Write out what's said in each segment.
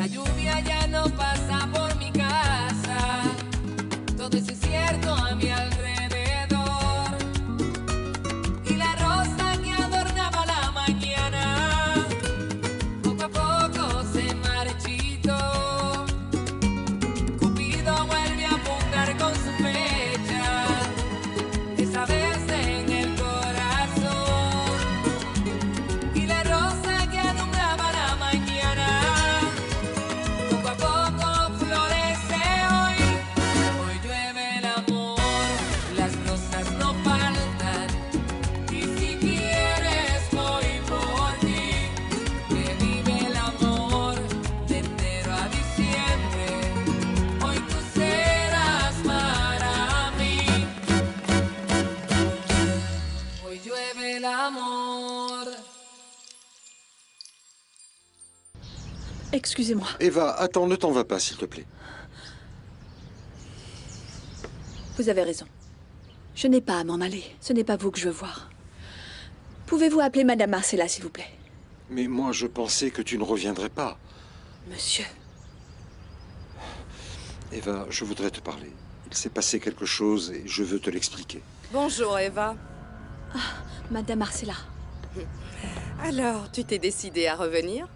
La lluvia ya no pasa por mi casa. Todo es incierto a mi alrededor. Y la rosa que adornaba la mañana poco a poco se marchitó. Cupido vuelve a apuntar con su flecha, esta vez en el corazón. Y la rosa que alumbraba la mañana poco a poco florece hoy. Hoy llueve el amor, las rosas no faltan. Y si quieres voy por ti, que vive el amor de enero a diciembre. Hoy tú serás para mí. Hoy llueve el amor. Excusez-moi. Eva, attends, ne t'en va pas, s'il te plaît. Vous avez raison. Je n'ai pas à m'en aller. Ce n'est pas vous que je veux voir. Pouvez-vous appeler Madame Marcella, s'il vous plaît? Mais moi, je pensais que tu ne reviendrais pas. Monsieur. Eva, je voudrais te parler. Il s'est passé quelque chose et je veux te l'expliquer. Bonjour, Eva. Madame Marcella. Alors, tu t'es décidée à revenir?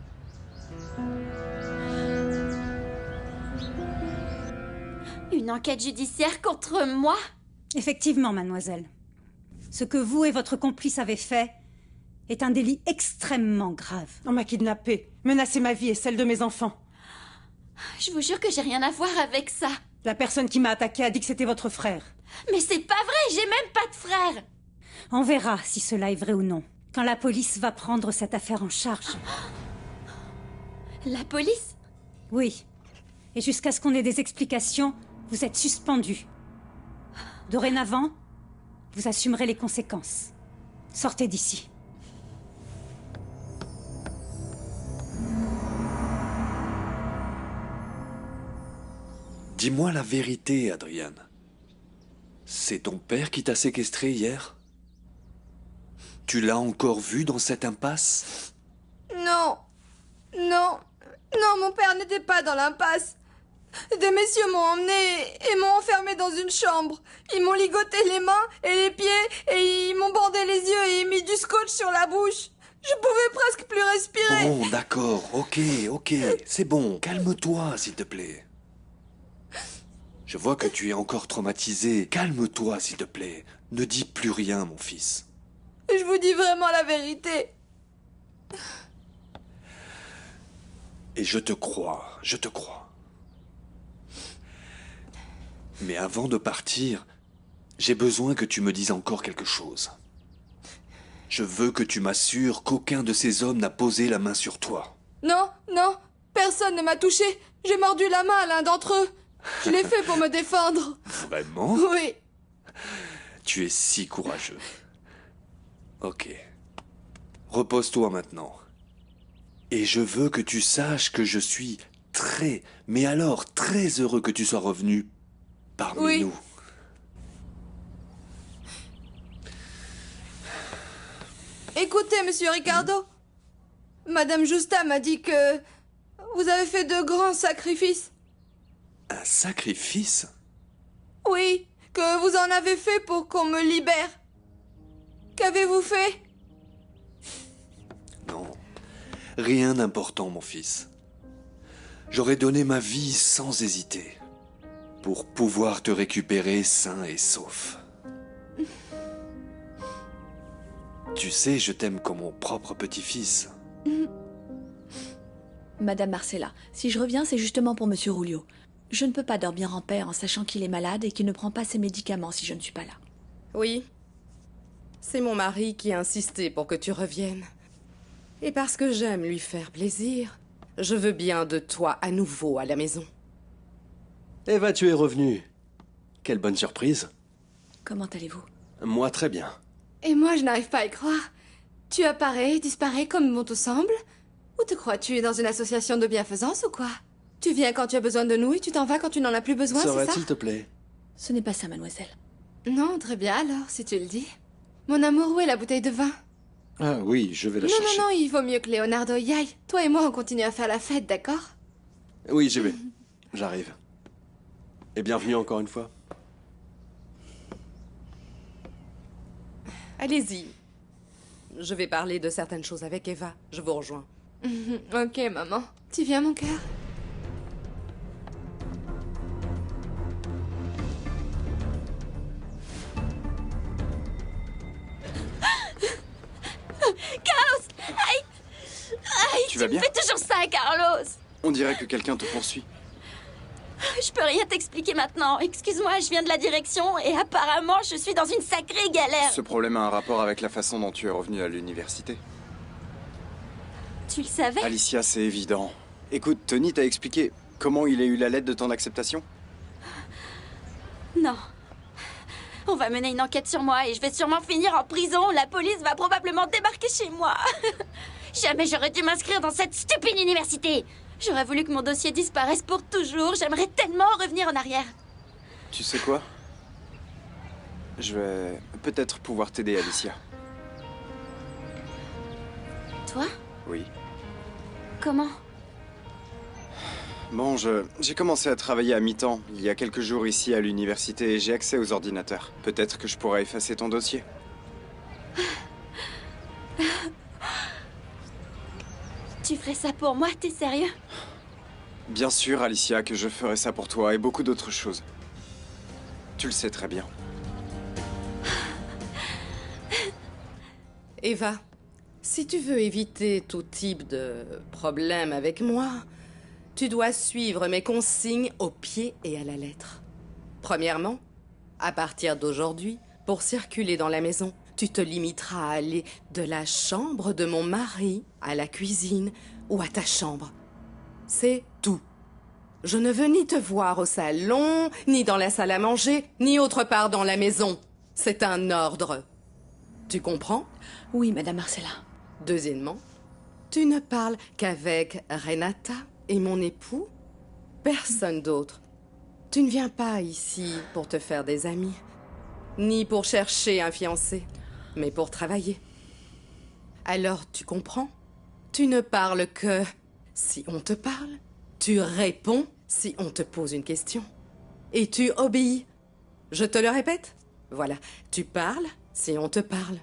Une enquête judiciaire contre moi? Effectivement, mademoiselle. Ce que vous et votre complice avez fait est un délit extrêmement grave. On m'a kidnappée, menacé ma vie et celle de mes enfants. Je vous jure que j'ai rien à voir avec ça. La personne qui m'a attaquée a dit que c'était votre frère. Mais c'est pas vrai, j'ai même pas de frère. On verra si cela est vrai ou non, quand la police va prendre cette affaire en charge. La police? Oui. Et jusqu'à ce qu'on ait des explications, vous êtes suspendu. Dorénavant, vous assumerez les conséquences. Sortez d'ici. Dis-moi la vérité, Adriane. C'est ton père qui t'a séquestré hier? Tu l'as encore vu dans cette impasse? Non. Non. Non, mon père n'était pas dans l'impasse. Des messieurs m'ont emmené et m'ont enfermé dans une chambre. Ils m'ont ligoté les mains et les pieds et ils m'ont bandé les yeux et mis du scotch sur la bouche. Je pouvais presque plus respirer. Bon, d'accord, ok, c'est bon. Calme-toi, s'il te plaît. Je vois que tu es encore traumatisé. Calme-toi, s'il te plaît. Ne dis plus rien, mon fils. Je vous dis vraiment la vérité. Et je te crois, je te crois. Mais avant de partir, j'ai besoin que tu me dises encore quelque chose. Je veux que tu m'assures qu'aucun de ces hommes n'a posé la main sur toi. Non, non, personne ne m'a touché. J'ai mordu la main à l'un d'entre eux. Je l'ai fait pour me défendre. Vraiment? Oui. Tu es si courageux. Ok. Repose-toi maintenant. Et je veux que tu saches que je suis très, mais alors très heureux que tu sois revenu parmi nous. Écoutez, monsieur Ricardo. Madame Justa m'a dit que vous avez fait de grands sacrifices. Un sacrifice? Oui, que vous en avez fait pour qu'on me libère. Qu'avez-vous fait? Non, rien d'important, mon fils. J'aurais donné ma vie sans hésiter pour pouvoir te récupérer sain et sauf. Tu sais, je t'aime comme mon propre petit-fils. Madame Marcella, si je reviens, c'est justement pour Monsieur Rulio. Je ne peux pas dormir en paix en sachant qu'il est malade et qu'il ne prend pas ses médicaments si je ne suis pas là. Oui. C'est mon mari qui a insisté pour que tu reviennes. Et parce que j'aime lui faire plaisir, je veux bien de toi à nouveau à la maison. Eva, tu es revenue. Quelle bonne surprise. Comment allez-vous? Moi, très bien. Et moi, je n'arrive pas à y croire. Tu apparais et disparais comme bon te semble? Où te crois-tu? Dans une association de bienfaisance ou quoi? Tu viens quand tu as besoin de nous et tu t'en vas quand tu n'en as plus besoin, c'est ça? S'il te plaît? Ce n'est pas ça, mademoiselle. Non, très bien alors, si tu le dis. Mon amour, où est la bouteille de vin? Ah oui, je vais la Non, chercher. non, non, il vaut mieux que Leonardo y aille. Toi et moi, on continue à faire la fête, d'accord? Oui, j'y vais. J'arrive. Et bienvenue encore une fois. Allez-y. Je vais parler de certaines choses avec Eva. Je vous rejoins. Ok, maman. Tu viens, mon cœur? Carlos! Aïe! Aïe! Tu vas bien? Me fais toujours ça, Carlos! On dirait que quelqu'un te poursuit. Je peux rien t'expliquer maintenant. Excuse-moi, je viens de la direction et apparemment je suis dans une sacrée galère. Ce problème a un rapport avec la façon dont tu es revenue à l'université. Tu le savais? Alicia, c'est évident. Écoute, Tony t'a expliqué comment il a eu la lettre de ton acceptation? Non. On va mener une enquête sur moi et je vais sûrement finir en prison. La police va probablement débarquer chez moi. Jamais j'aurais dû m'inscrire dans cette stupide université. J'aurais voulu que mon dossier disparaisse pour toujours. J'aimerais tellement revenir en arrière. Tu sais quoi? Je vais peut-être pouvoir t'aider, Alicia. Toi? Oui. Comment? Bon, j'ai commencé à travailler à mi-temps il y a quelques jours ici à l'université et j'ai accès aux ordinateurs. Peut-être que je pourrais effacer ton dossier. Tu ferais ça pour moi, t'es sérieux? Bien sûr, Alicia, que je ferai ça pour toi et beaucoup d'autres choses. Tu le sais très bien. Eva, si tu veux éviter tout type de problème avec moi, tu dois suivre mes consignes au pied et à la lettre. Premièrement, à partir d'aujourd'hui, pour circuler dans la maison, tu te limiteras à aller de la chambre de mon mari à la cuisine ou à ta chambre. C'est tout. Je ne veux ni te voir au salon, ni dans la salle à manger, ni autre part dans la maison. C'est un ordre. Tu comprends? Oui, Madame Marcella. Deuxièmement, tu ne parles qu'avec Renata et mon époux, personne d'autre. Tu ne viens pas ici pour te faire des amis, ni pour chercher un fiancé, mais pour travailler. Alors, tu comprends? Tu ne parles que si on te parle, tu réponds si on te pose une question, et tu obéis. Je te le répète? Voilà, tu parles si on te parle.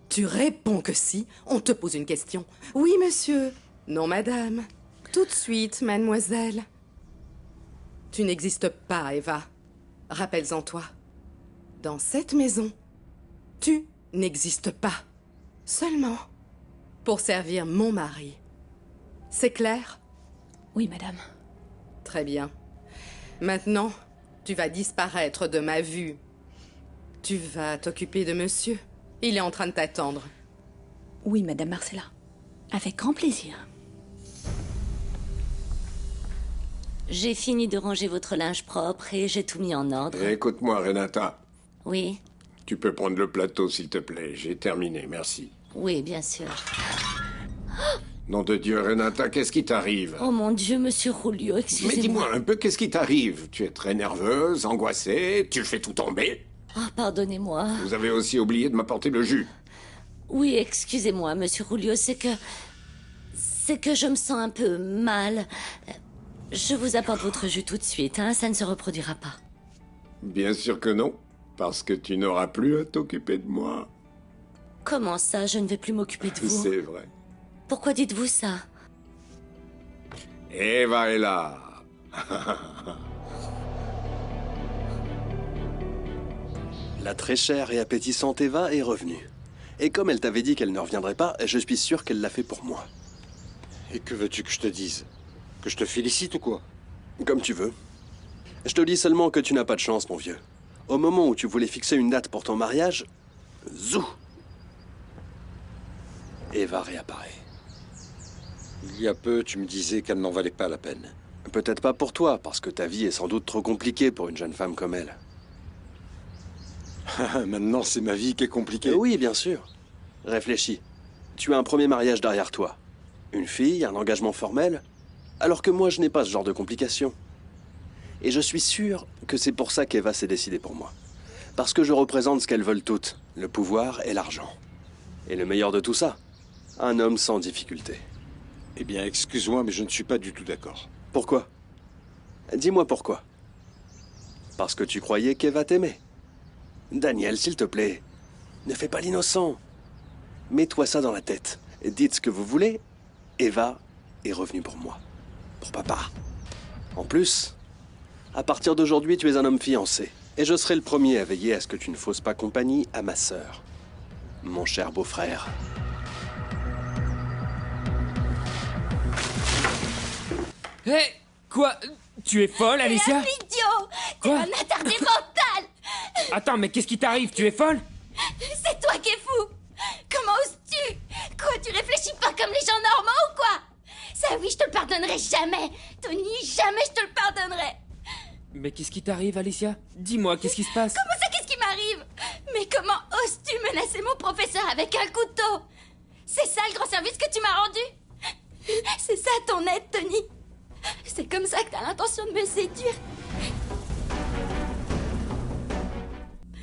Tu réponds que si on te pose une question. Oui, monsieur. Non, madame. Tout de suite, mademoiselle. Tu n'existes pas, Eva. Rappelle-en toi. Dans cette maison, tu n'existes pas. Seulement pour servir mon mari. C'est clair? Oui, madame. Très bien. Maintenant, tu vas disparaître de ma vue. Tu vas t'occuper de monsieur. Il est en train de t'attendre. Oui, Madame Marcella. Avec grand plaisir. J'ai fini de ranger votre linge propre et j'ai tout mis en ordre. Écoute-moi, Renata. Oui, Tu peux prendre le plateau, s'il te plaît. J'ai terminé, merci. oui, bien sûr. Nom de Dieu, Renata, qu'est-ce qui t'arrive? Oh mon Dieu, monsieur Julio, excusez-moi. Mais dis-moi un peu, qu'est-ce qui t'arrive? Tu es très nerveuse, angoissée, tu fais tout tomber? Oh, pardonnez-moi. Vous avez aussi oublié de m'apporter le jus. Oui, excusez-moi, monsieur Julio, c'est que je me sens un peu mal. Je vous apporte votre jus tout de suite, hein, ça ne se reproduira pas. Bien sûr que non, parce que tu n'auras plus à t'occuper de moi. Comment ça, je ne vais plus m'occuper de vous? C'est vrai. Pourquoi dites-vous ça? Eva est là. La très chère et appétissante Eva est revenue. Et comme elle t'avait dit qu'elle ne reviendrait pas, je suis sûr qu'elle l'a fait pour moi. Et que veux-tu que je te dise? Que je te félicite ou quoi? Comme tu veux. Je te dis seulement que tu n'as pas de chance, mon vieux. Au moment où tu voulais fixer une date pour ton mariage, zou! Eva réapparaît. Il y a peu, tu me disais qu'elle n'en valait pas la peine. Peut-être pas pour toi, parce que ta vie est sans doute trop compliquée pour une jeune femme comme elle. Maintenant, c'est ma vie qui est compliquée. Oui, bien sûr. Réfléchis. Tu as un premier mariage derrière toi. Une fille, un engagement formel, alors que moi, je n'ai pas ce genre de complications. Et je suis sûr que c'est pour ça qu'Eva s'est décidée pour moi. Parce que je représente ce qu'elles veulent toutes, le pouvoir et l'argent. Et le meilleur de tout ça, un homme sans difficulté. Eh bien, excuse-moi, mais je ne suis pas du tout d'accord. Pourquoi? Dis-moi pourquoi. Parce que tu croyais qu'Eva t'aimait. Daniel, s'il te plaît, ne fais pas l'innocent. Mets-toi ça dans la tête. Dites ce que vous voulez. Eva est revenue pour moi. Pour papa. En plus, à partir d'aujourd'hui, tu es un homme fiancé. Et je serai le premier à veiller à ce que tu ne fausses pas compagnie à ma sœur. Mon cher beau-frère. Hé, quoi? Tu es folle, Alicia? T'es un idiot! T'es Quoi? un attardé mental! Attends, mais qu'est-ce qui t'arrive? Tu es folle? C'est toi qui es fou! Comment oses-tu? Quoi, tu réfléchis pas comme les gens normaux ou quoi? Ça oui, je te le pardonnerai jamais! Tony, jamais je te le pardonnerai! Mais qu'est-ce qui t'arrive, Alicia? Dis-moi, qu'est-ce qui se passe? Comment ça, qu'est-ce qui m'arrive? Mais comment oses-tu menacer mon professeur avec un couteau? C'est ça le grand service que tu m'as rendu? C'est ça ton aide, Tony? C'est comme ça que t'as l'intention de me séduire?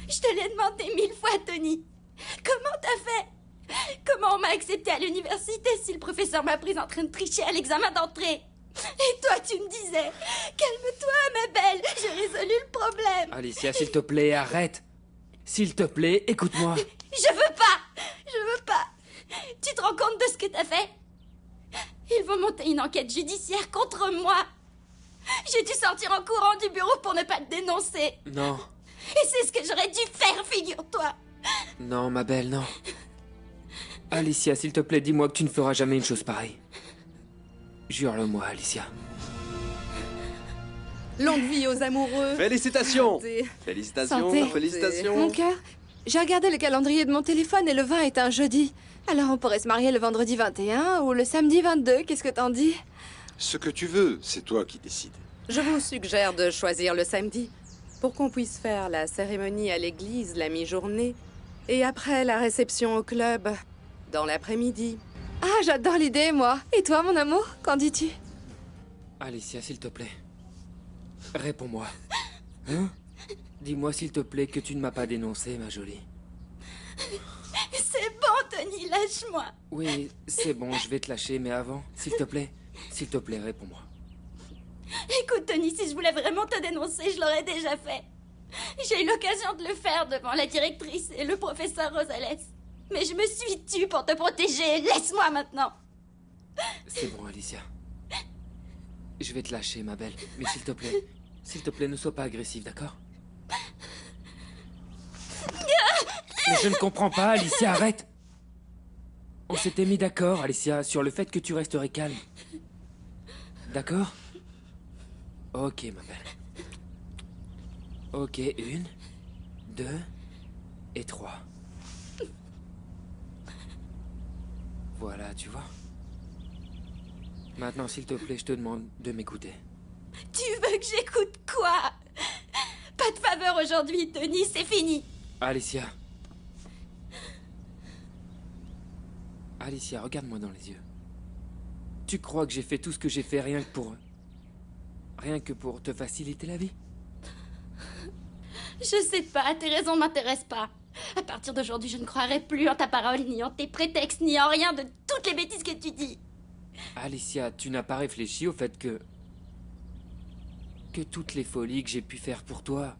Je te l'ai demandé 1000 fois, Tony. Comment t'as fait? Comment on m'a accepté à l'université si le professeur m'a prise en train de tricher à l'examen d'entrée? Et toi, tu me disais, calme-toi, ma belle, j'ai résolu le problème. Alicia, s'il te plaît, arrête. S'il te plaît, écoute-moi. Je veux pas. Tu te rends compte de ce que t'as fait? Ils vont monter une enquête judiciaire contre moi. J'ai dû sortir en courant du bureau pour ne pas te dénoncer. Non. Et c'est ce que j'aurais dû faire, figure-toi. Non, ma belle, non. Alicia, s'il te plaît, dis-moi que tu ne feras jamais une chose pareille. Jure-le-moi, Alicia. Longue vie aux amoureux. Félicitations. Santé. Félicitations, Santé. félicitations. Mon cœur, j'ai regardé le calendrier de mon téléphone et le 20 est un jeudi. Alors on pourrait se marier le vendredi 21 ou le samedi 22, qu'est-ce que t'en dis? Ce que tu veux, c'est toi qui décides. Je vous suggère de choisir le samedi pour qu'on puisse faire la cérémonie à l'église la mi-journée et après la réception au club dans l'après-midi. Ah, j'adore l'idée, moi. Et toi, mon amour, qu'en dis-tu? Alicia, s'il te plaît. Réponds-moi. Hein? Dis-moi, s'il te plaît, que tu ne m'as pas dénoncé, ma jolie. C'est bon, Tony, lâche-moi. Oui, c'est bon, je vais te lâcher, mais avant, s'il te plaît, réponds-moi. Écoute, Tony, si je voulais vraiment te dénoncer, je l'aurais déjà fait. J'ai eu l'occasion de le faire devant la directrice et le professeur Rosales. Mais je me suis tue pour te protéger. Laisse-moi maintenant. C'est bon, Alicia. Je vais te lâcher, ma belle. Mais s'il te plaît, ne sois pas agressive, d'accord? Mais je ne comprends pas, Alicia, arrête! On s'était mis d'accord, Alicia, sur le fait que tu resterais calme. D'accord? Ok, ma belle. Ok, 1, 2 et 3. Voilà, tu vois. Maintenant, s'il te plaît, je te demande de m'écouter. Tu veux que j'écoute quoi? Pas de faveur aujourd'hui, Tony, c'est fini. Alicia. Alicia, regarde-moi dans les yeux. Tu crois que j'ai fait tout ce que j'ai fait rien que pour te faciliter la vie? Je sais pas, tes raisons m'intéressent pas. À partir d'aujourd'hui, je ne croirai plus en ta parole, ni en tes prétextes, ni en rien de toutes les bêtises que tu dis. Alicia, tu n'as pas réfléchi au fait que toutes les folies que j'ai pu faire pour toi,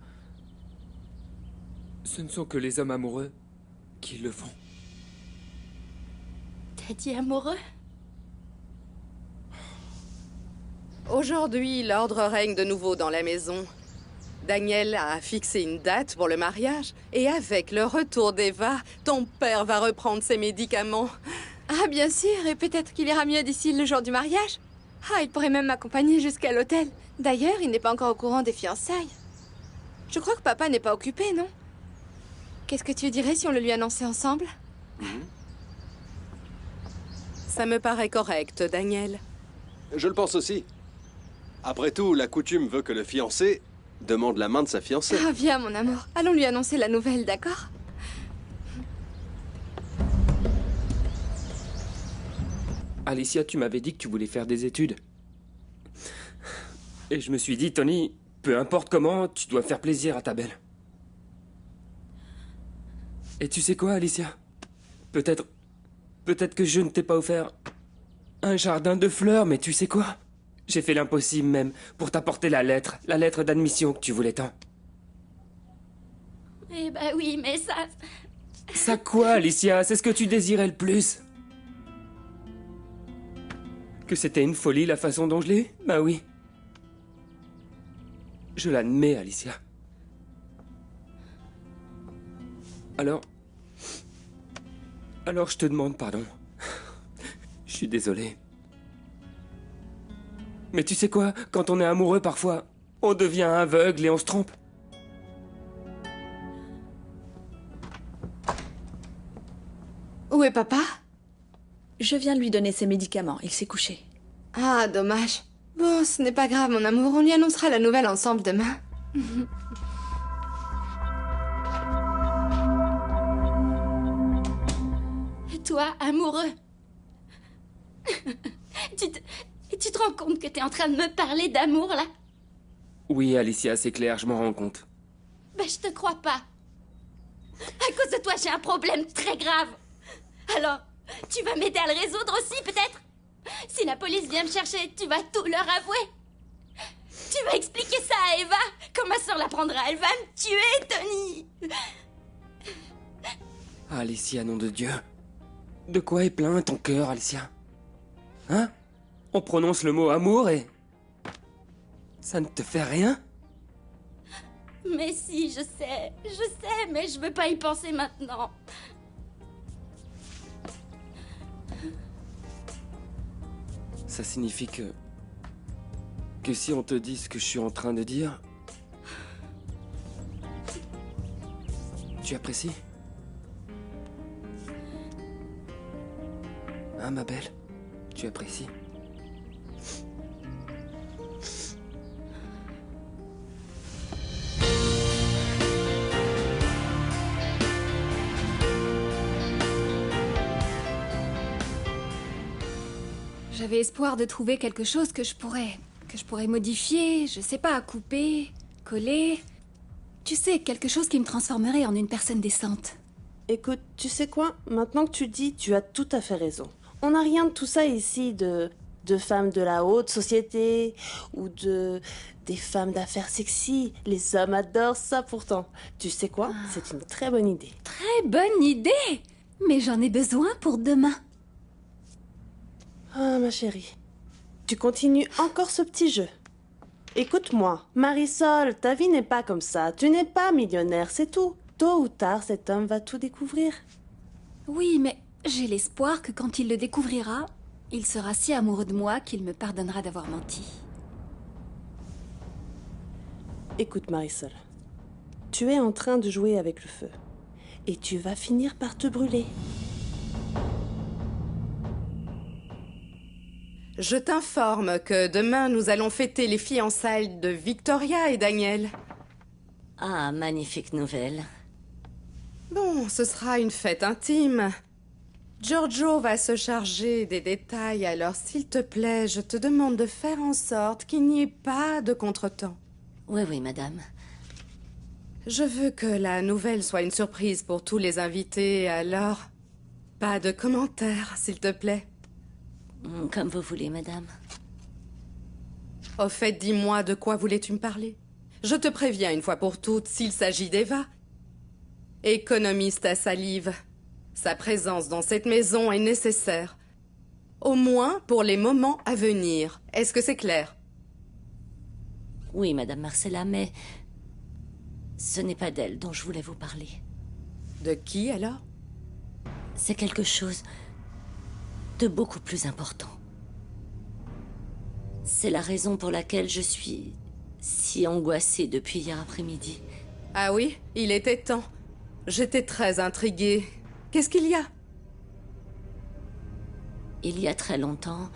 ce ne sont que les hommes amoureux qui le font. T'as dit amoureux? Aujourd'hui, l'ordre règne de nouveau dans la maison. Daniel a fixé une date pour le mariage et avec le retour d'Eva, ton père va reprendre ses médicaments. Ah, bien sûr, et peut-être qu'il ira mieux d'ici le jour du mariage. Ah, il pourrait même m'accompagner jusqu'à l'hôtel. D'ailleurs, il n'est pas encore au courant des fiançailles. Je crois que papa n'est pas occupé, non? Qu'est-ce que tu dirais si on le lui annonçait ensemble? Ça me paraît correct, Daniel. Je le pense aussi. Après tout, la coutume veut que le fiancé demande la main de sa fiancée. Ah, viens, mon amour. Allons lui annoncer la nouvelle, d'accord? Alicia, tu m'avais dit que tu voulais faire des études. Et je me suis dit, Tony, peu importe comment, tu dois faire plaisir à ta belle. Et tu sais quoi, Alicia? Peut-être que je ne t'ai pas offert un jardin de fleurs, mais tu sais quoi? J'ai fait l'impossible même pour t'apporter la lettre d'admission que tu voulais tant. Eh ben oui, mais ça... Ça quoi, Alicia? C'est ce que tu désirais le plus. Que c'était une folie la façon dont je l'ai eu? Bah oui. Je l'admets, Alicia. Alors je te demande pardon. Je suis désolé. Mais tu sais quoi? Quand on est amoureux, parfois, on devient aveugle et on se trompe. Où est papa? Je viens de lui donner ses médicaments. Il s'est couché. Ah, dommage. Bon, ce n'est pas grave, mon amour. On lui annoncera la nouvelle ensemble demain. Toi, amoureux. Tu te rends compte que t'es en train de me parler d'amour, là? Oui, Alicia, c'est clair, je m'en rends compte. Ben, je te crois pas. À cause de toi, j'ai un problème très grave. Alors, tu vas m'aider à le résoudre aussi, peut-être? Si la police vient me chercher, tu vas tout leur avouer. Tu vas expliquer ça à Eva, quand ma soeur l'apprendra. Elle va me tuer, Tony. Alicia, nom de Dieu. De quoi est plein ton cœur, Alicia? Hein? On prononce le mot amour et... ça ne te fait rien? Mais si, je sais, mais je veux pas y penser maintenant. Ça signifie que... si on te dit ce que je suis en train de dire... tu apprécies? Hein, ma belle? Tu apprécies? J'avais espoir de trouver quelque chose que je pourrais modifier, je sais pas, couper, coller. Tu sais, quelque chose qui me transformerait en une personne décente. Écoute, tu sais quoi? Maintenant que tu dis, tu as tout à fait raison. On n'a rien de tout ça ici de femmes de la haute société ou des femmes d'affaires sexy. Les hommes adorent ça pourtant. Tu sais quoi? C'est une très bonne idée. Très bonne idée! Mais j'en ai besoin pour demain. Ah, ma chérie. Tu continues encore ce petit jeu. Écoute-moi, Marisol, ta vie n'est pas comme ça. Tu n'es pas millionnaire, c'est tout. Tôt ou tard, cet homme va tout découvrir. Oui, mais j'ai l'espoir que quand il le découvrira, il sera si amoureux de moi qu'il me pardonnera d'avoir menti. Écoute, Marisol. Tu es en train de jouer avec le feu. Et tu vas finir par te brûler. Je t'informe que demain, nous allons fêter les fiançailles de Victoria et Daniel. Ah, magnifique nouvelle. Bon, ce sera une fête intime. Giorgio va se charger des détails, alors s'il te plaît, je te demande de faire en sorte qu'il n'y ait pas de contretemps. Oui, oui, madame. Je veux que la nouvelle soit une surprise pour tous les invités, alors... pas de commentaires, s'il te plaît. Comme vous voulez, madame. Au fait, dis-moi, de quoi voulais-tu me parler? Je te préviens une fois pour toutes, s'il s'agit d'Eva. Économiste à salive. Sa présence dans cette maison est nécessaire. Au moins pour les moments à venir. Est-ce que c'est clair? Oui, madame Marcella, mais... ce n'est pas d'elle dont je voulais vous parler. De qui, alors? C'est quelque chose... de beaucoup plus important. C'est la raison pour laquelle je suis si angoissée depuis hier après-midi. Ah oui, il était temps. J'étais très intriguée. Qu'est-ce qu'il y a? Il y a très longtemps,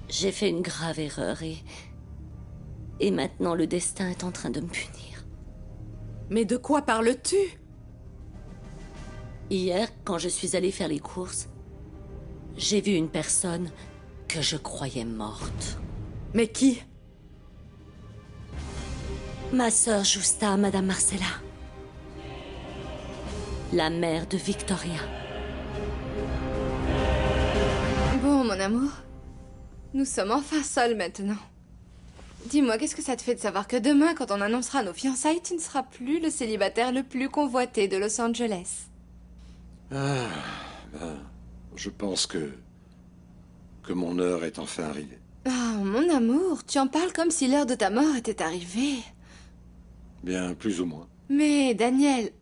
j'ai fait une grave erreur et maintenant le destin est en train de me punir. Mais de quoi parles-tu? Hier, quand je suis allée faire les courses, j'ai vu une personne que je croyais morte. Mais qui? Ma sœur Justa, madame Marcella. La mère de Victoria. Bon, mon amour, Nous sommes enfin seuls maintenant. Dis-moi, qu'est-ce que ça te fait de savoir que demain, quand on annoncera nos fiançailles, tu ne seras plus le célibataire le plus convoité de Los Angeles? Ah, ben, je pense que mon heure est enfin arrivée. Ah, mon amour, tu en parles comme si l'heure de ta mort était arrivée. Bien, plus ou moins. Mais, Daniel,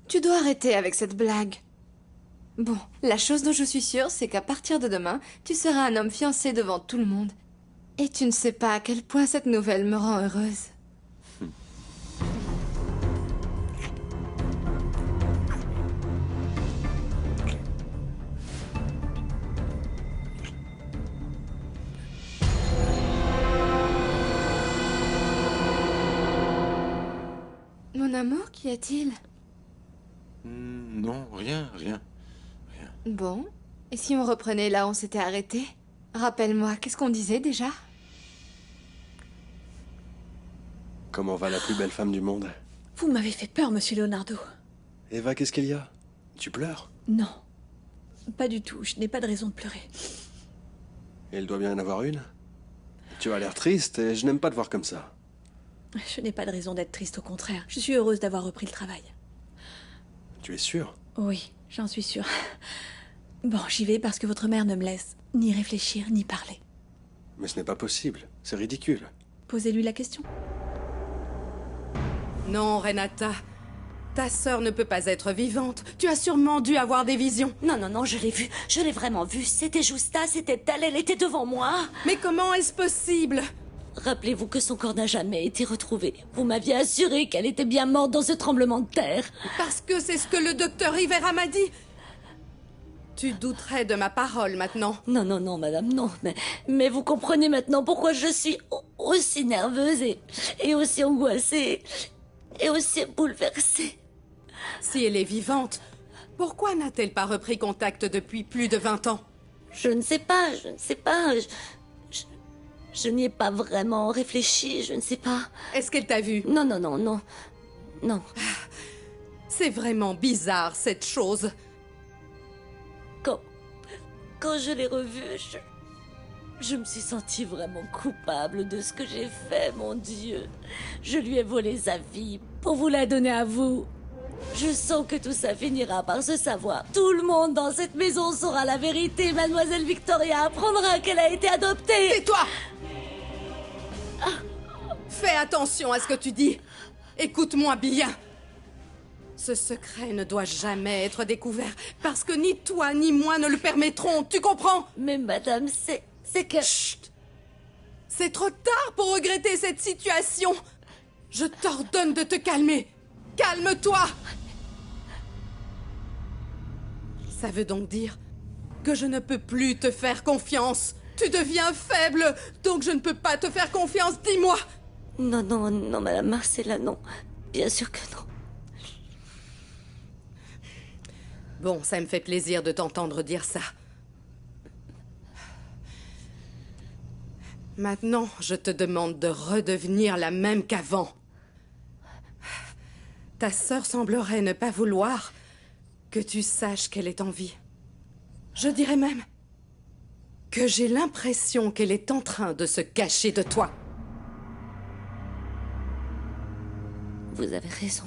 tu dois arrêter avec cette blague. Bon, la chose dont je suis sûre, c'est qu'à partir de demain, tu seras un homme fiancé devant tout le monde. Et tu ne sais pas à quel point cette nouvelle me rend heureuse. Mon amour, qu'y a-t-il? Non, rien. Bon, et si on reprenait là où on s'était arrêté? Rappelle-moi, qu'est-ce qu'on disait déjà? Comment va la plus belle femme du monde? Vous m'avez fait peur, monsieur Leonardo. Eva, qu'est-ce qu'il y a? Tu pleures? Non, pas du tout. Je n'ai pas de raison de pleurer. Il doit bien y en avoir une. Tu as l'air triste et je n'aime pas te voir comme ça. Je n'ai pas de raison d'être triste, au contraire. Je suis heureuse d'avoir repris le travail. Tu es sûre? Oui, j'en suis sûre. Bon, j'y vais parce que votre mère ne me laisse ni réfléchir, ni parler. Mais ce n'est pas possible. C'est ridicule. Posez-lui la question. Non, Renata. Ta sœur ne peut pas être vivante. Tu as sûrement dû avoir des visions. Non, non, non, je l'ai vue. Je l'ai vraiment vue. C'était Justa, c'était elle était devant moi. Mais comment est-ce possible? Rappelez-vous que son corps n'a jamais été retrouvé. Vous m'aviez assuré qu'elle était bien morte dans ce tremblement de terre. Parce que c'est ce que le docteur Rivera m'a dit. Tu douterais de ma parole maintenant. Non, non, non, madame, non. Mais vous comprenez maintenant pourquoi je suis aussi nerveuse et aussi angoissée et aussi bouleversée. Si elle est vivante, pourquoi n'a-t-elle pas repris contact depuis plus de 20 ans? Je ne sais pas. Je n'y ai pas vraiment réfléchi, je ne sais pas. Est-ce qu'elle t'a vu? Non, non, non, non. Non. C'est vraiment bizarre, cette chose. Quand je l'ai revue, je me suis sentie vraiment coupable de ce que j'ai fait, mon Dieu. Je lui ai volé sa fille pour vous la donner à vous. Je sens que tout ça finira par se savoir. Tout le monde dans cette maison saura la vérité. Mademoiselle Victoria apprendra qu'elle a été adoptée. Tais-toi! Fais attention à ce que tu dis. Écoute-moi bien. Ce secret ne doit jamais être découvert, parce que ni toi ni moi ne le permettront, tu comprends? Mais madame, c'est que... Chut! C'est trop tard pour regretter cette situation. Je t'ordonne de te calmer. Calme-toi! Ça veut donc dire que je ne peux plus te faire confiance. Tu deviens faible, donc je ne peux pas te faire confiance, dis-moi! Non, non, non, madame Marcella, non. Bien sûr que non. Bon, ça me fait plaisir de t'entendre dire ça. Maintenant, je te demande de redevenir la même qu'avant. Ta sœur semblerait ne pas vouloir que tu saches qu'elle est en vie. Je dirais même que j'ai l'impression qu'elle est en train de se cacher de toi. Vous avez raison.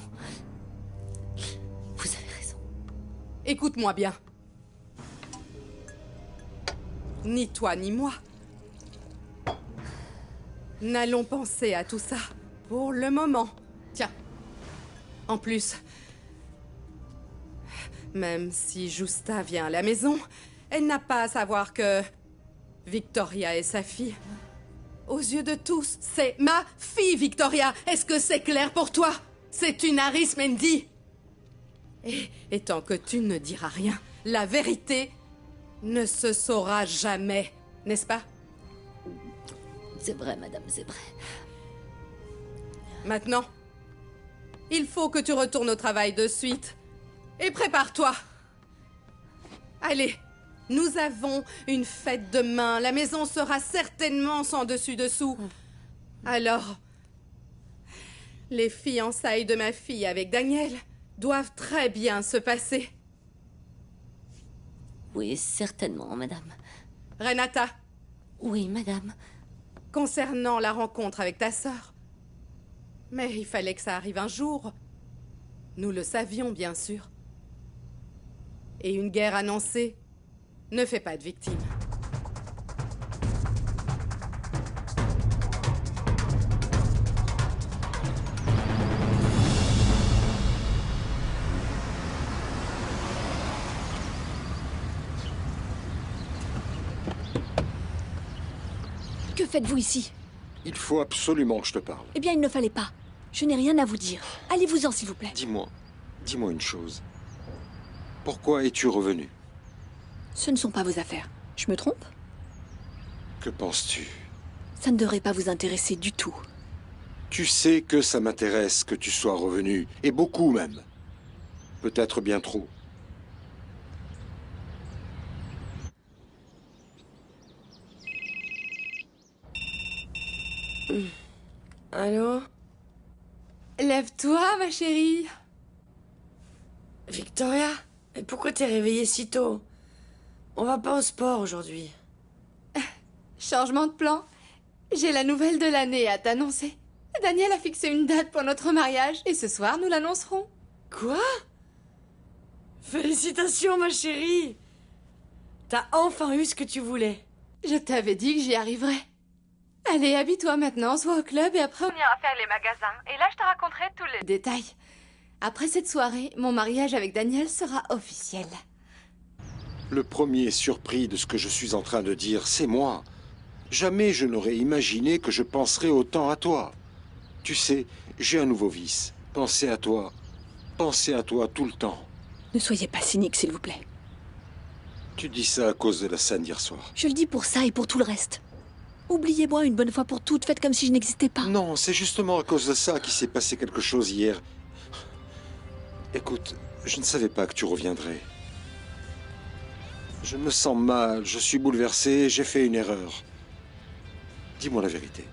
Vous avez raison. Écoute-moi bien. Ni toi ni moi n'allons penser à tout ça pour le moment. Tiens. En plus, même si Justa vient à la maison, elle n'a pas à savoir que Victoria est sa fille. Aux yeux de tous, c'est ma fille, Victoria. Est-ce que c'est clair pour toi? C'est une Arismendi. Et tant que tu ne diras rien, la vérité ne se saura jamais, n'est-ce pas? C'est vrai, madame, c'est vrai. Maintenant, il faut que tu retournes au travail de suite. Et prépare-toi. Allez, nous avons une fête demain. La maison sera certainement sans dessus-dessous. Alors, les fiançailles de ma fille avec Daniel doivent très bien se passer. Oui, certainement, madame. Renata, Oui, madame. Concernant la rencontre avec ta sœur. Mais il fallait que ça arrive un jour. Nous le savions, bien sûr. Et une guerre annoncée ne fait pas de victimes. Que faites-vous ici? Il faut absolument que je te parle. Eh bien, il ne fallait pas. Je n'ai rien à vous dire. Allez-vous-en, s'il vous plaît. Dis-moi une chose. Pourquoi es-tu revenu? Ce ne sont pas vos affaires. Je me trompe? Que penses-tu? Ça ne devrait pas vous intéresser du tout. Tu sais que ça m'intéresse que tu sois revenu, et beaucoup même. Peut-être bien trop. Allô? Lève-toi, ma chérie. Victoria? Et pourquoi t'es réveillée si tôt? On va pas au sport aujourd'hui. Changement de plan. J'ai la nouvelle de l'année à t'annoncer. Daniel a fixé une date pour notre mariage et ce soir nous l'annoncerons. Quoi? Félicitations, ma chérie! T'as enfin eu ce que tu voulais. Je t'avais dit que j'y arriverais. Allez, habille-toi maintenant, on se voit au club et après on ira faire les magasins. Et là, je te raconterai tous les détails. Après cette soirée, mon mariage avec Daniel sera officiel. Le premier surpris de ce que je suis en train de dire, c'est moi. Jamais je n'aurais imaginé que je penserais autant à toi. Tu sais, j'ai un nouveau vice. Penser à toi. Penser à toi tout le temps. Ne soyez pas cynique, s'il vous plaît. Tu dis ça à cause de la scène d'hier soir. Je le dis pour ça et pour tout le reste. Oubliez-moi une bonne fois pour toutes, faites comme si je n'existais pas. Non, c'est justement à cause de ça qu'il s'est passé quelque chose hier. Écoute, je ne savais pas que tu reviendrais. Je me sens mal, je suis bouleversé, j'ai fait une erreur. Dis-moi la vérité.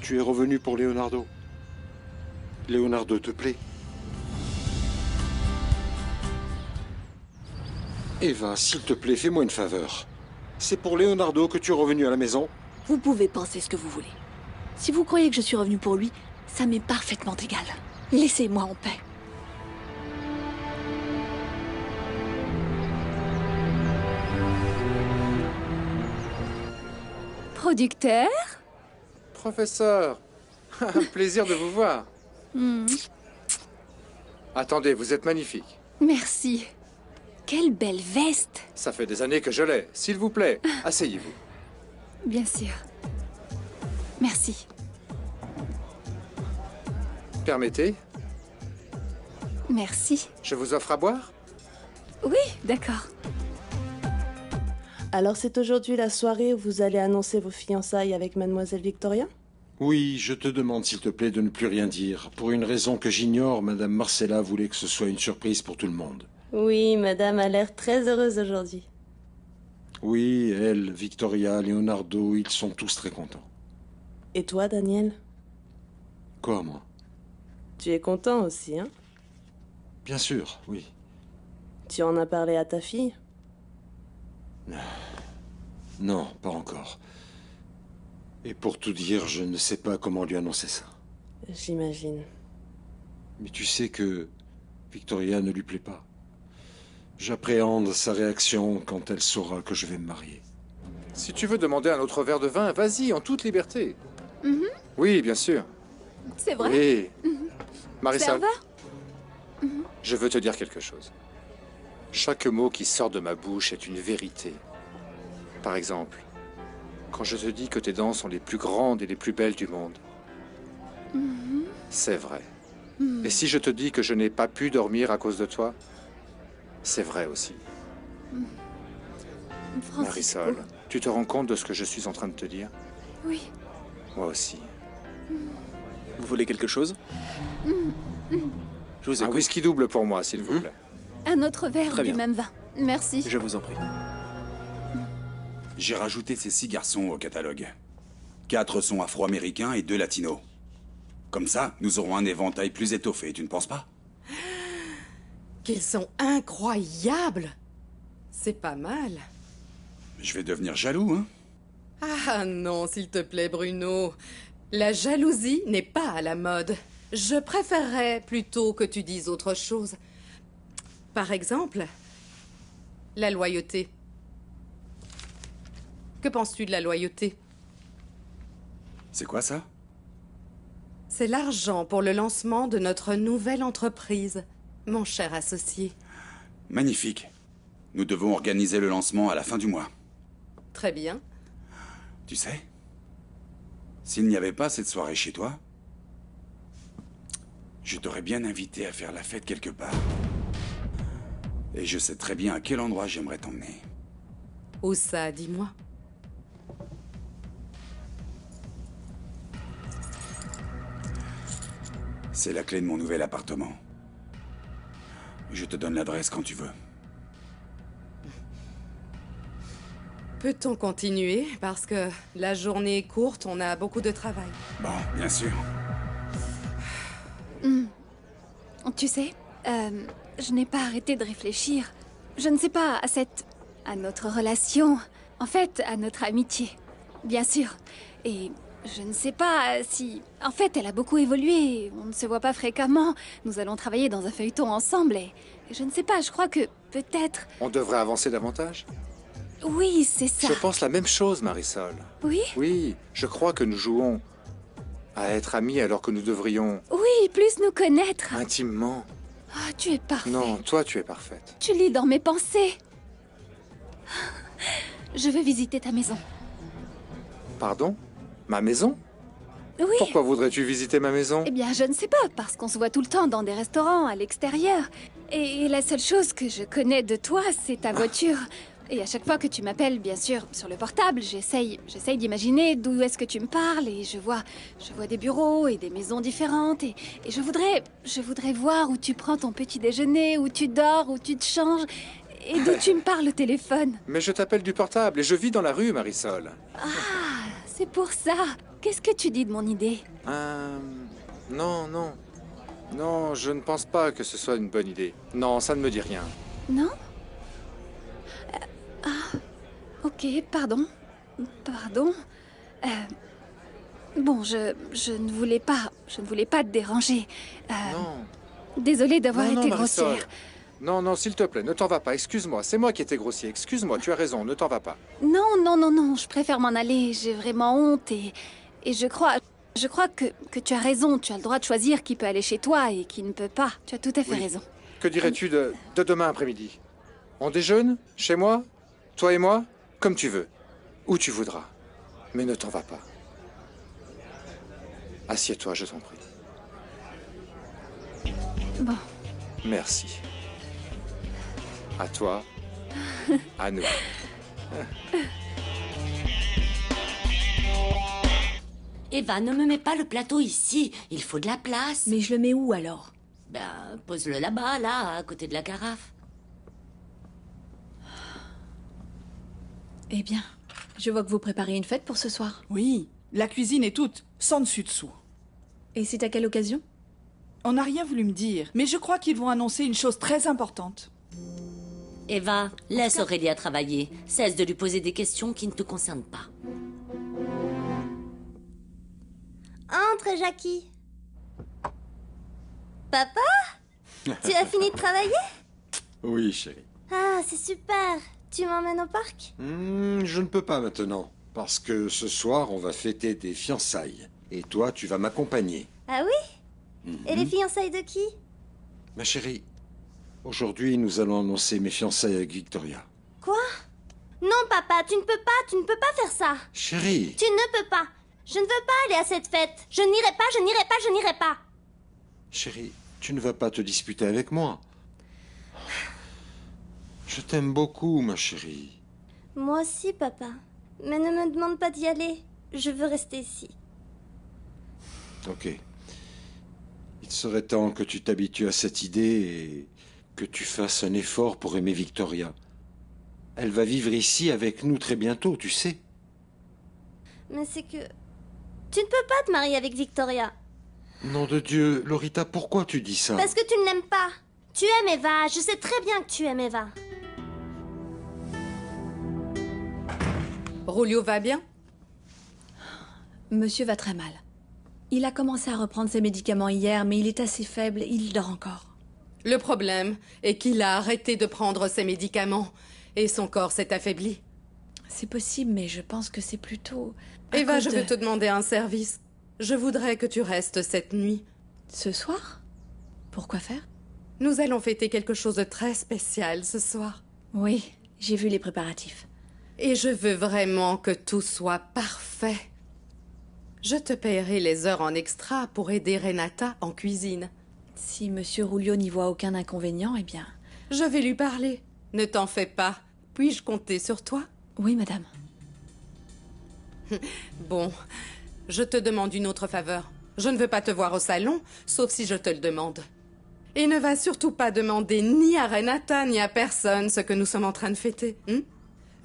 Tu es revenu pour Leonardo? Leonardo te plaît? Eva, s'il te plaît, fais-moi une faveur. C'est pour Leonardo que tu es revenu à la maison? Vous pouvez penser ce que vous voulez. Si vous croyez que je suis revenu pour lui, ça m'est parfaitement égal. Laissez-moi en paix. Producteur? Professeur, un plaisir de vous voir. Attendez, vous êtes magnifique. Merci. Quelle belle veste! Ça fait des années que je l'ai. S'il vous plaît, asseyez-vous. Bien sûr. Merci. Permettez, Merci. je vous offre à boire? Oui, d'accord. Alors c'est aujourd'hui la soirée où vous allez annoncer vos fiançailles avec Mademoiselle Victoria? Oui, je te demande s'il te plaît de ne plus rien dire. Pour une raison que j'ignore, Madame Marcella voulait que ce soit une surprise pour tout le monde. Oui, madame a l'air très heureuse aujourd'hui. Oui, elle, Victoria, Leonardo, ils sont tous très contents. Et toi, Daniel? Quoi, moi? Tu es content aussi, hein? Bien sûr, oui. Tu en as parlé à ta fille? Non, pas encore. Et pour tout dire, je ne sais pas comment lui annoncer ça. J'imagine. Mais tu sais que Victoria ne lui plaît pas. J'appréhende sa réaction quand elle saura que je vais me marier. Si tu veux demander un autre verre de vin, vas-y, en toute liberté. Oui, bien sûr. C'est vrai? Oui. Marisol, Serveur? je veux te dire quelque chose. Chaque mot qui sort de ma bouche est une vérité. Par exemple, quand je te dis que tes dents sont les plus grandes et les plus belles du monde, c'est vrai. Et si je te dis que je n'ai pas pu dormir à cause de toi, c'est vrai aussi. Francisco. Marisol, tu te rends compte de ce que je suis en train de te dire? Oui. Moi aussi. Vous voulez quelque chose? Je vous Un écoute. whisky double pour moi, s'il vous plaît. Un autre verre Très du bien. même vin. Merci. Je vous en prie. J'ai rajouté ces 6 garçons au catalogue. 4 sont afro-américains et 2 latinos. Comme ça, nous aurons un éventail plus étoffé, tu ne penses pas? Qu'ils sont incroyables! C'est pas mal. Je vais devenir jaloux, hein? Ah non, s'il te plaît, Bruno. La jalousie n'est pas à la mode. Je préférerais plutôt que tu dises autre chose. Par exemple, la loyauté. Que penses-tu de la loyauté? C'est quoi ça? C'est l'argent pour le lancement de notre nouvelle entreprise, mon cher associé. Magnifique. Nous devons organiser le lancement à la fin du mois. Très bien. Tu sais, s'il n'y avait pas cette soirée chez toi, je t'aurais bien invité à faire la fête quelque part. Et je sais très bien à quel endroit j'aimerais t'emmener. Où ça, dis-moi? C'est la clé de mon nouvel appartement. Je te donne l'adresse quand tu veux. Peut-on continuer? Parce que la journée est courte, on a beaucoup de travail. Bon, bien sûr. Tu sais, je n'ai pas arrêté de réfléchir. Je ne sais pas à notre relation. En fait, à notre amitié. Bien sûr. Et je ne sais pas si... En fait, elle a beaucoup évolué. On ne se voit pas fréquemment. Nous allons travailler dans un feuilleton ensemble et je ne sais pas, je crois que peut-être... On devrait avancer davantage. Oui, c'est ça. Je pense la même chose, Marisol. Oui? Oui, je crois que nous jouons à être amis alors que nous devrions... Oui, plus nous connaître. Intimement. Ah, tu es parfait. Non, toi, tu es parfaite. Tu lis dans mes pensées. Je veux visiter ta maison. Pardon? Ma maison? Oui. Pourquoi voudrais-tu visiter ma maison? Eh bien, je ne sais pas, parce qu'on se voit tout le temps dans des restaurants, à l'extérieur. Et la seule chose que je connais de toi, c'est ta voiture. Et à chaque fois que tu m'appelles, bien sûr, sur le portable, j'essaye d'imaginer d'où est-ce que tu me parles. Et je vois des bureaux et des maisons différentes. Et je voudrais voir où tu prends ton petit déjeuner, où tu dors, où tu te changes. Et d'où tu me parles au téléphone. Mais je t'appelle du portable et je vis dans la rue, Marisol. Ah, c'est pour ça. Qu'est-ce que tu dis de mon idée? Non. Non, je ne pense pas que ce soit une bonne idée. Non, ça ne me dit rien. Non? Ok, pardon. Bon, je ne voulais pas te déranger. Non. Désolée d'avoir été Marisol. grossière. Non, s'il te plaît, ne t'en va pas, excuse-moi. C'est moi qui étais grossier, excuse-moi, tu as raison, ne t'en va pas. Non, je préfère m'en aller. J'ai vraiment honte et je crois que tu as raison. Tu as le droit de choisir qui peut aller chez toi et qui ne peut pas. Tu as tout à fait raison. Que dirais-tu de demain après-midi? On déjeune? Chez moi? Toi et moi? Comme tu veux. Où tu voudras. Mais ne t'en va pas. Assieds-toi, je t'en prie. Bon. Merci. À toi. À nous. Eva, ne me mets pas le plateau ici. Il faut de la place. Mais je le mets où alors? Ben, pose-le là-bas, là, à côté de la carafe. Eh bien, je vois que vous préparez une fête pour ce soir. Oui, la cuisine est toute, sans dessus-dessous. Et c'est à quelle occasion? On n'a rien voulu me dire, mais je crois qu'ils vont annoncer une chose très importante. Eva, laisse Aurélia travailler. Cesse de lui poser des questions qui ne te concernent pas. Entre, Jackie. Papa? Tu as fini de travailler? Oui, chérie. Ah, c'est super. Tu m'emmènes au parc? Je ne peux pas maintenant, parce que ce soir, on va fêter tes fiançailles. Et toi, tu vas m'accompagner. Ah oui? Et les fiançailles de qui? Ma chérie, aujourd'hui, nous allons annoncer mes fiançailles avec Victoria. Quoi? Non, papa, tu ne peux pas faire ça. Chérie! Tu ne peux pas. Je ne veux pas aller à cette fête. Je n'irai pas. Chérie, tu ne vas pas te disputer avec moi. Je t'aime beaucoup, ma chérie. Moi aussi, papa. Mais ne me demande pas d'y aller. Je veux rester ici. Ok. Il serait temps que tu t'habitues à cette idée et que tu fasses un effort pour aimer Victoria. Elle va vivre ici avec nous très bientôt, tu sais. Mais c'est que... Tu ne peux pas te marier avec Victoria. Nom de Dieu, Lorita, pourquoi tu dis ça? Parce que tu ne l'aimes pas. Tu aimes Eva. Je sais très bien que tu aimes Eva. Rulio va bien? Monsieur va très mal. Il a commencé à reprendre ses médicaments hier, mais il est assez faible, il dort encore. Le problème est qu'il a arrêté de prendre ses médicaments et son corps s'est affaibli. C'est possible, mais je pense que c'est plutôt... Eva, je veux te demander un service. Je voudrais que tu restes cette nuit. Ce soir? Pourquoi faire? Nous allons fêter quelque chose de très spécial ce soir. Oui, j'ai vu les préparatifs. Et je veux vraiment que tout soit parfait. Je te paierai les heures en extra pour aider Renata en cuisine. Si Monsieur Rulio n'y voit aucun inconvénient, eh bien... Je vais lui parler. Ne t'en fais pas. Puis-je compter sur toi? Oui, madame. Bon, je te demande une autre faveur. Je ne veux pas te voir au salon, sauf si je te le demande. Et ne va surtout pas demander ni à Renata ni à personne ce que nous sommes en train de fêter.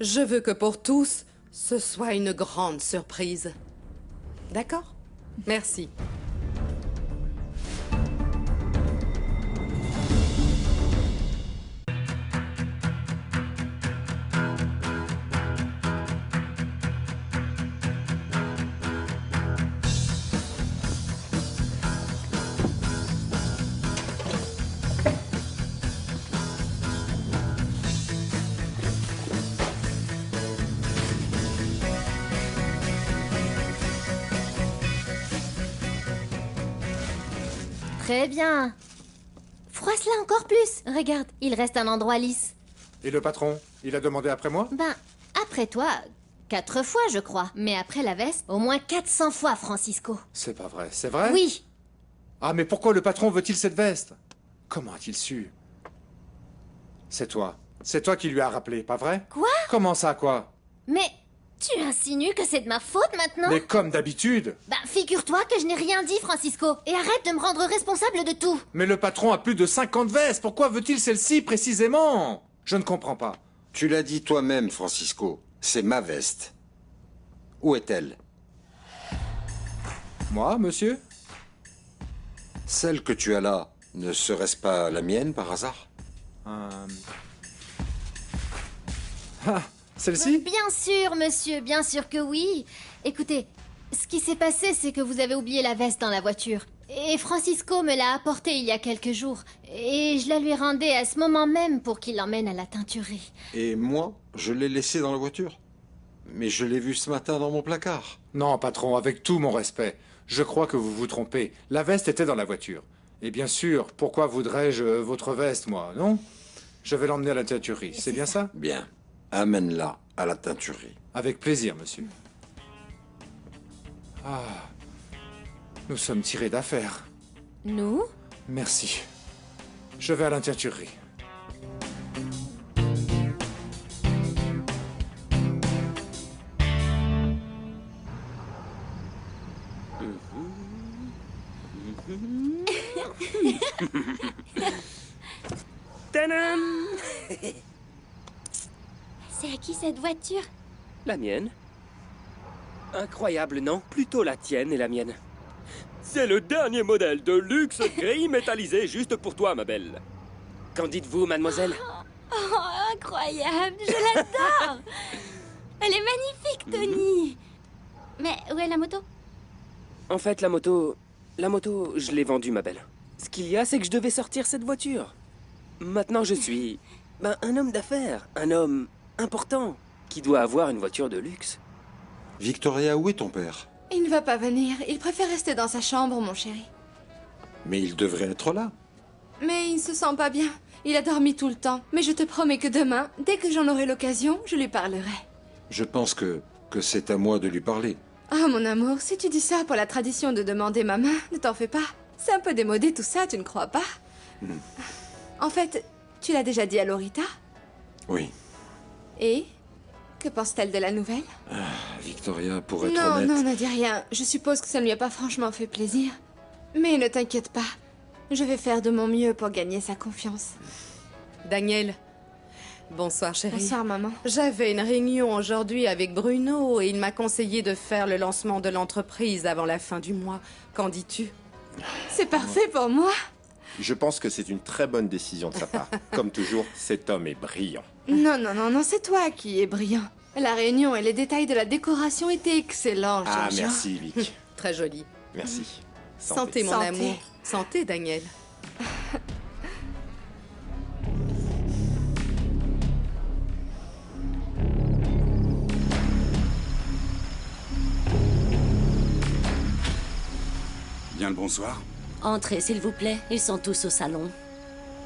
Je veux que pour tous, ce soit une grande surprise. D'accord? Merci. Très bien. Froisse-la encore plus. Regarde, il reste un endroit lisse. Et le patron, il a demandé après moi? Ben, après toi, 4 fois, je crois. Mais après la veste, au moins 400 fois, Francisco. C'est pas vrai, c'est vrai? Oui. Ah, mais pourquoi le patron veut-il cette veste? Comment a-t-il su? C'est toi. C'est toi qui lui as rappelé, pas vrai? Quoi? Comment ça, quoi? Mais tu insinues que c'est de ma faute maintenant? Mais comme d'habitude. Ben, figure-toi que je n'ai rien dit, Francisco. Et arrête de me rendre responsable de tout. Mais le patron a plus de 50 vestes. Pourquoi veut-il celle-ci précisément? Je ne comprends pas. Tu l'as dit toi-même, Francisco. C'est ma veste. Où est-elle? Moi, monsieur? Celle que tu as là, ne serait-ce pas la mienne par hasard? Ah, celle-ci? Bien sûr, monsieur, bien sûr que oui. Écoutez, ce qui s'est passé, c'est que vous avez oublié la veste dans la voiture. Et Francisco me l'a apportée il y a quelques jours. Et je la lui rendais à ce moment même pour qu'il l'emmène à la teinturerie. Et moi, je l'ai laissée dans la voiture. Mais je l'ai vue ce matin dans mon placard. Non, patron, avec tout mon respect. Je crois que vous vous trompez. La veste était dans la voiture. Et bien sûr, pourquoi voudrais-je votre veste, moi, non? Je vais l'emmener à la teinturerie, c'est bien ça? Bien. Amène-la à la teinturerie. Avec plaisir, monsieur. Ah, nous sommes tirés d'affaire. Nous? Merci. Je vais à la teinturerie. Tadam! C'est à qui cette voiture? La mienne. Incroyable, non? Plutôt la tienne et la mienne. C'est le dernier modèle de luxe gris métallisé juste pour toi, ma belle. Qu'en dites-vous, mademoiselle? Oh, incroyable, je l'adore. Elle est magnifique, Tony. Mais où est la moto? En fait, la moto, je l'ai vendue, ma belle. Ce qu'il y a, c'est que je devais sortir cette voiture. Maintenant, je suis un homme d'affaires, un homme important, qui doit avoir une voiture de luxe. Victoria, où est ton père? Il ne va pas venir. Il préfère rester dans sa chambre, mon chéri. Mais il devrait être là. Mais il ne se sent pas bien. Il a dormi tout le temps. Mais je te promets que demain, dès que j'en aurai l'occasion, je lui parlerai. Je pense que c'est à moi de lui parler. Ah, mon amour, si tu dis ça pour la tradition de demander ma main, ne t'en fais pas. C'est un peu démodé tout ça, tu ne crois pas? En fait, tu l'as déjà dit à Lorita? Oui. Et? Que pense-t-elle de la nouvelle? Victoria, pour être Non, honnête... non, ne dis rien. Je suppose que ça ne lui a pas franchement fait plaisir. Mais ne t'inquiète pas. Je vais faire de mon mieux pour gagner sa confiance. Daniel. Bonsoir, chérie. Bonsoir, maman. J'avais une réunion aujourd'hui avec Bruno et il m'a conseillé de faire le lancement de l'entreprise avant la fin du mois. Qu'en dis-tu? C'est parfait pour moi. Je pense que c'est une très bonne décision de sa part. Comme toujours, cet homme est brillant. Non, non, non, non, c'est toi qui es brillant. La réunion et les détails de la décoration étaient excellents, Ah, Georgia. merci, Vic. Très joli. Merci. Santé, mon Santé. amour. Santé, Daniel. Bien le bonsoir. Entrez, s'il vous plaît. Ils sont tous au salon.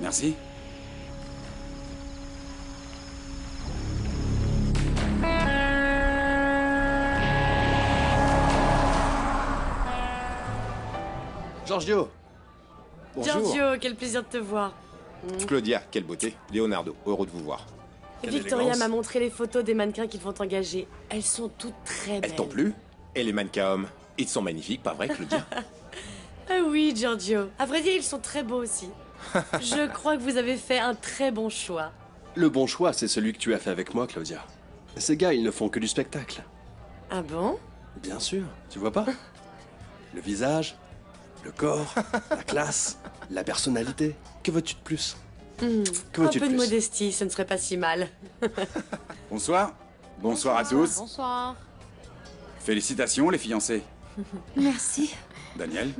Merci. Giorgio. Giorgio, quel plaisir de te voir. Claudia, quelle beauté. Leonardo, heureux de vous voir. Victoria m'a montré les photos des mannequins qu'ils vont engager. Elles sont toutes très belles. Elles t'ont plu? Et les mannequins hommes? Ils sont magnifiques, pas vrai, Claudia? Ah oui, Giorgio. À vrai dire, ils sont très beaux aussi. Je crois que vous avez fait un très bon choix. Le bon choix, c'est celui que tu as fait avec moi, Claudia. Ces gars, ils ne font que du spectacle. Ah bon? Bien sûr, tu vois pas? Le visage, le corps, la classe, la personnalité. Que veux-tu de plus? Que Un veux-tu peu de plus? modestie, ce ne serait pas si mal. Bonsoir. Bonsoir à tous. Bonsoir. Félicitations, les fiancés. Merci. Daniel.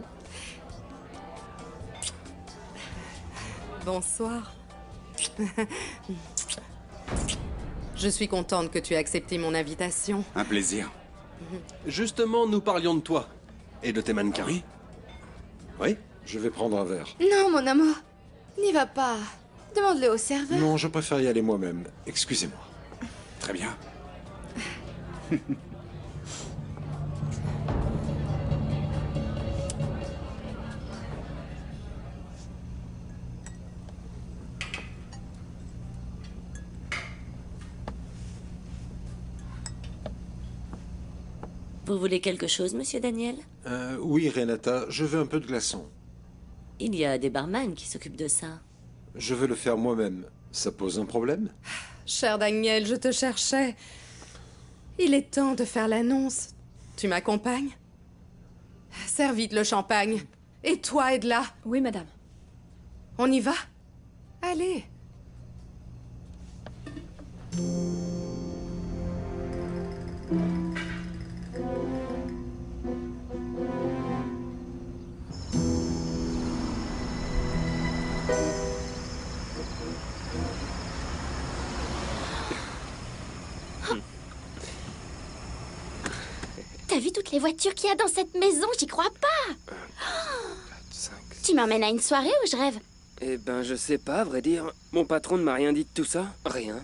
Bonsoir. Je suis contente que tu aies accepté mon invitation. Un plaisir. Justement, nous parlions de toi. Et de tes mannequins. Oui? Oui? Je vais prendre un verre. Non, mon amour. N'y va pas. Demande-le au serveur. Non, je préfère y aller moi-même. Excusez-moi. Très bien. Vous voulez quelque chose, monsieur Daniel? Oui, Renata, je veux un peu de glaçon. Il y a des barman qui s'occupent de ça. Je veux le faire moi-même. Ça pose un problème? Cher Daniel, je te cherchais. Il est temps de faire l'annonce. Tu m'accompagnes? Serre vite le champagne. Et toi, aide-la. Oui, madame. On y va? Allez. T'as vu toutes les voitures qu'il y a dans cette maison? J'y crois pas. 5. Tu m'emmènes à une soirée ou je rêve? Eh ben, je sais pas, à vrai dire. Mon patron ne m'a rien dit de tout ça. Rien.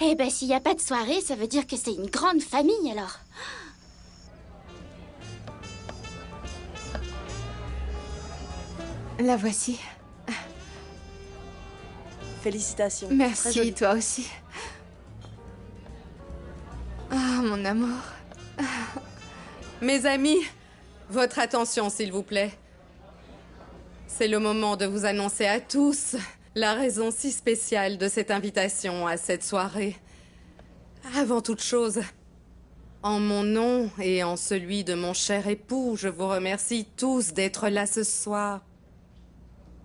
Eh ben, s'il n'y a pas de soirée, ça veut dire que c'est une grande famille, alors. La voici. Félicitations. Très Merci, joli. toi aussi. Ah, mon amour. Mes amis, votre attention, s'il vous plaît. C'est le moment de vous annoncer à tous la raison si spéciale de cette invitation à cette soirée. Avant toute chose, en mon nom et en celui de mon cher époux, je vous remercie tous d'être là ce soir.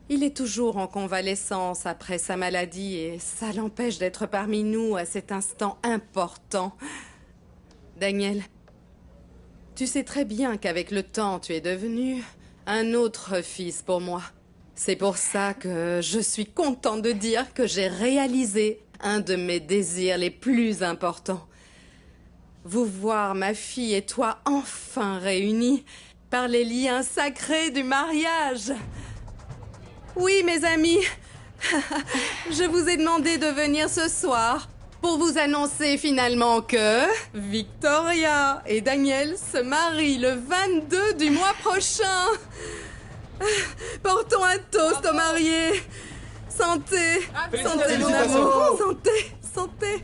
Il est toujours en convalescence après sa maladie et ça l'empêche d'être parmi nous à cet instant important. Daniel, tu sais très bien qu'avec le temps, tu es devenu un autre fils pour moi. C'est pour ça que je suis contente de dire que j'ai réalisé un de mes désirs les plus importants. Vous voir, ma fille et toi, enfin réunis par les liens sacrés du mariage. Oui, mes amis, je vous ai demandé de venir ce soir pour vous annoncer finalement que Victoria et Daniel se marient le 22 du mois prochain. Portons un toast aux mariés. Santé, santé mon amour, santé, santé.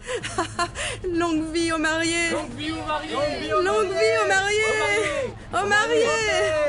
Longue vie aux mariés. Longue vie aux mariés. Longue vie aux mariés. Aux mariés.